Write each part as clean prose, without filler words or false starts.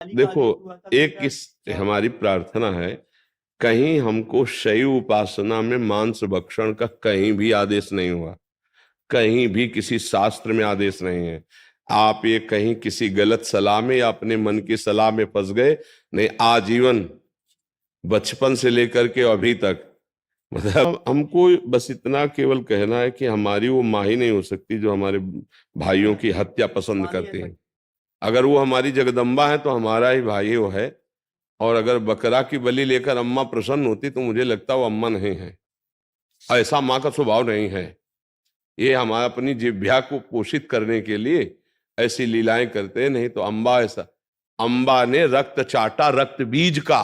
देखो, एक इस हमारी प्रार्थना है, कहीं हमको शैव उपासना में मांस भक्षण का कहीं भी आदेश नहीं हुआ, कहीं भी किसी शास्त्र में आदेश नहीं है। आप ये कहीं किसी गलत सलाह में या अपने मन की सलाह में फंस गए, नहीं, आजीवन बचपन से लेकर के अभी तक, मतलब हमको बस इतना केवल कहना है कि हमारी वो माँ ही नहीं हो सकती जो हमारे भाइयों की हत्या पसंद करती है। अगर वो हमारी जगदम्बा है तो हमारा ही भाई वो है। और अगर बकरा की बलि लेकर अम्मा प्रसन्न होती तो मुझे लगता वो अम्मा नहीं है। ऐसा माँ का स्वभाव नहीं है। ये हमारा अपनी जिह्वा को पोषित करने के लिए ऐसी लीलाएं करते हैं, नहीं तो अम्बा ऐसा, अम्बा ने रक्त चाटा, रक्त बीज का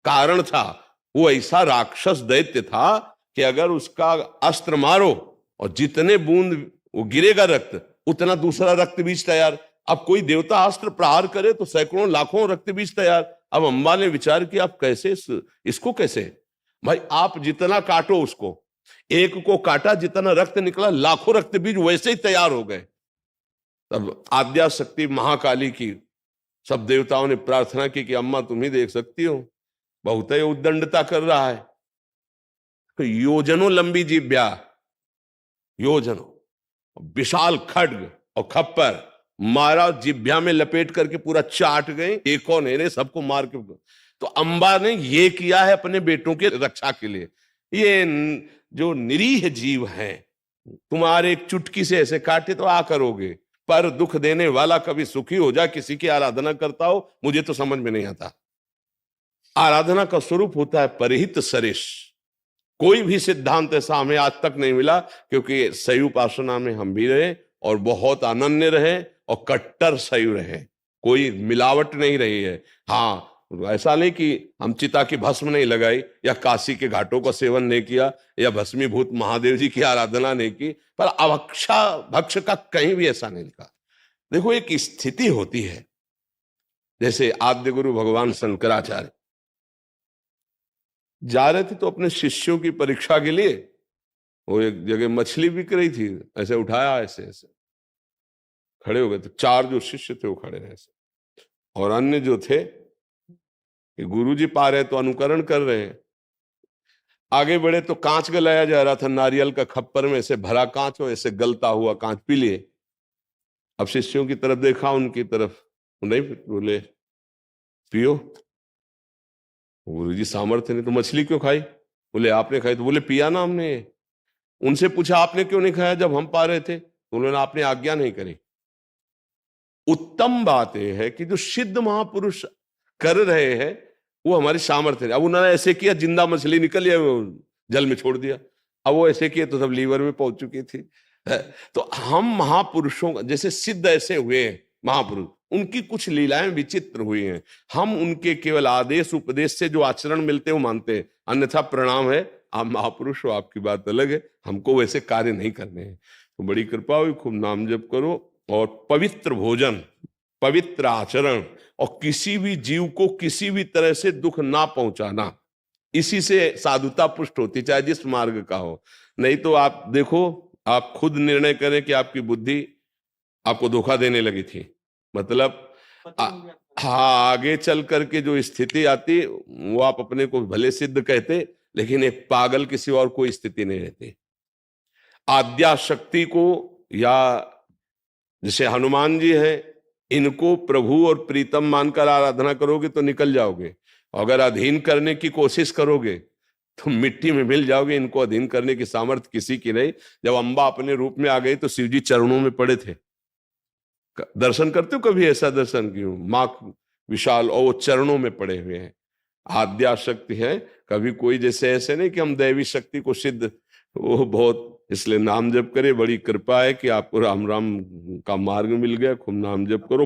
कारण था। वो ऐसा राक्षस दैत्य था कि अगर उसका अस्त्र मारो और जितने बूंद वो गिरेगा रक्त, उतना दूसरा रक्त बीज तैयार। अब कोई देवता अस्त्र प्रहार करे तो सैकड़ों लाखों रक्त बीज तैयार। अब अम्बा ने विचार किया, आप कैसे इसको कैसे, भाई आप जितना काटो उसको, एक को काटा जितना रक्त निकला, लाखों रक्त बीज वैसे ही तैयार हो गए। तब आद्या शक्ति महाकाली की सब देवताओं ने प्रार्थना की कि अम्मा तुम ही देख सकती हो, बहुत ही उद्दंडता कर रहा है। तो योजनों लंबी जिह्वा, योजनों विशाल खड्ग और खप्पर मारा, जिभ्या में लपेट करके पूरा चाट गए, एक और नहीं, सबको मार के। तो अम्बा ने ये किया है अपने बेटों के रक्षा के लिए। ये जो निरीह जीव हैं, तुम्हारे एक चुटकी से ऐसे काटे तो आ करोगे, पर दुख देने वाला कभी सुखी हो जा, किसी की आराधना करता हो, मुझे तो समझ में नहीं आता। आराधना का स्वरूप होता है परिहित सरिष। कोई भी सिद्धांत ऐसा हमें आज तक नहीं मिला, क्योंकि शैव उपासना में हम भी रहे और बहुत अनन्य रहे और कट्टर शैव रहे, कोई मिलावट नहीं रही है। हाँ, ऐसा नहीं कि हम चिता की भस्म नहीं लगाई या काशी के घाटों का सेवन नहीं किया या भस्मीभूत महादेव जी की आराधना नहीं की, पर अभक्षा भक्ष का कहीं भी ऐसा नहीं लिखा। देखो, एक स्थिति होती है, जैसे आद्य गुरु भगवान शंकराचार्य जा रहे थे तो अपने शिष्यों की परीक्षा के लिए, वो एक जगह मछली बिक रही थी, ऐसे उठाया, ऐसे ऐसे खड़े हो गए, तो चार जो शिष्य थे वो खड़े रहे ऐसे, और अन्य जो थे कि गुरुजी पा रहे तो अनुकरण कर रहे हैं। आगे बढ़े तो कांच गलाया जा रहा था, नारियल का खप्पर में ऐसे भरा कांच हो, ऐसे गलता हुआ कांच पी लिए। अब शिष्यों की तरफ देखा, उनकी तरफ नहीं, बोले पियो। गुरुजी सामर्थ्य नहीं तो मछली क्यों खाई? बोले आपने खाई। तो बोले पिया ना हमने। उनसे पूछा आपने क्यों नहीं खाया जब हम पा रहे थे? तो उन्होंने आपने आज्ञा नहीं करी। उत्तम बात यह है कि जो सिद्ध महापुरुष कर रहे हैं वो हमारी सामर्थ्य है। अब उन्होंने ऐसे किया, जिंदा मछली निकल गया, जल में छोड़ दिया। अब वो ऐसे किए तो सब लीवर में पहुंच चुकी थी। तो हम महापुरुषों, जैसे सिद्ध ऐसे हुए हैं महापुरुष, उनकी कुछ लीलाएं विचित्र हुई हैं, हम उनके केवल आदेश उपदेश से जो आचरण मिलते हैं वो मानते हैं, अन्यथा प्रणाम है, आप महापुरुष हो, आपकी बात अलग है, हमको वैसे कार्य नहीं करने हैं। तो बड़ी कृपा हुई, खूब नाम जप करो और पवित्र भोजन, पवित्र आचरण और किसी भी जीव को किसी भी तरह से दुख ना पहुंचाना, इसी से साधुता पुष्ट होती, चाहे जिस मार्ग का हो। नहीं तो आप देखो, आप खुद निर्णय करें कि आपकी बुद्धि आपको धोखा देने लगी थी, मतलब हाँ, आगे चल करके जो स्थिति आती वो आप अपने को भले सिद्ध कहते, लेकिन एक पागल किसी और कोई स्थिति नहीं रहती। आद्या शक्ति को, या जैसे हनुमान जी हैं, इनको प्रभु और प्रीतम मानकर आराधना करोगे तो निकल जाओगे, अगर अधीन करने की कोशिश करोगे तो मिट्टी में मिल जाओगे। इनको अधीन करने की सामर्थ्य किसी की नहीं। जब अम्बा अपने रूप में आ गई तो शिव जी चरणों में पड़े थे। दर्शन करते हो कभी? ऐसा दर्शन क्यों, मां विशाल और वो चरणों में पड़े हुए हैं। आद्या शक्ति है, कभी कोई जैसे ऐसे नहीं कि हम दैवी शक्ति को सिद्ध, वो बहुत, इसलिए नाम जप करे, बड़ी कृपा है कि आपको राम राम का मार्ग मिल गया। खूब नाम जप करो।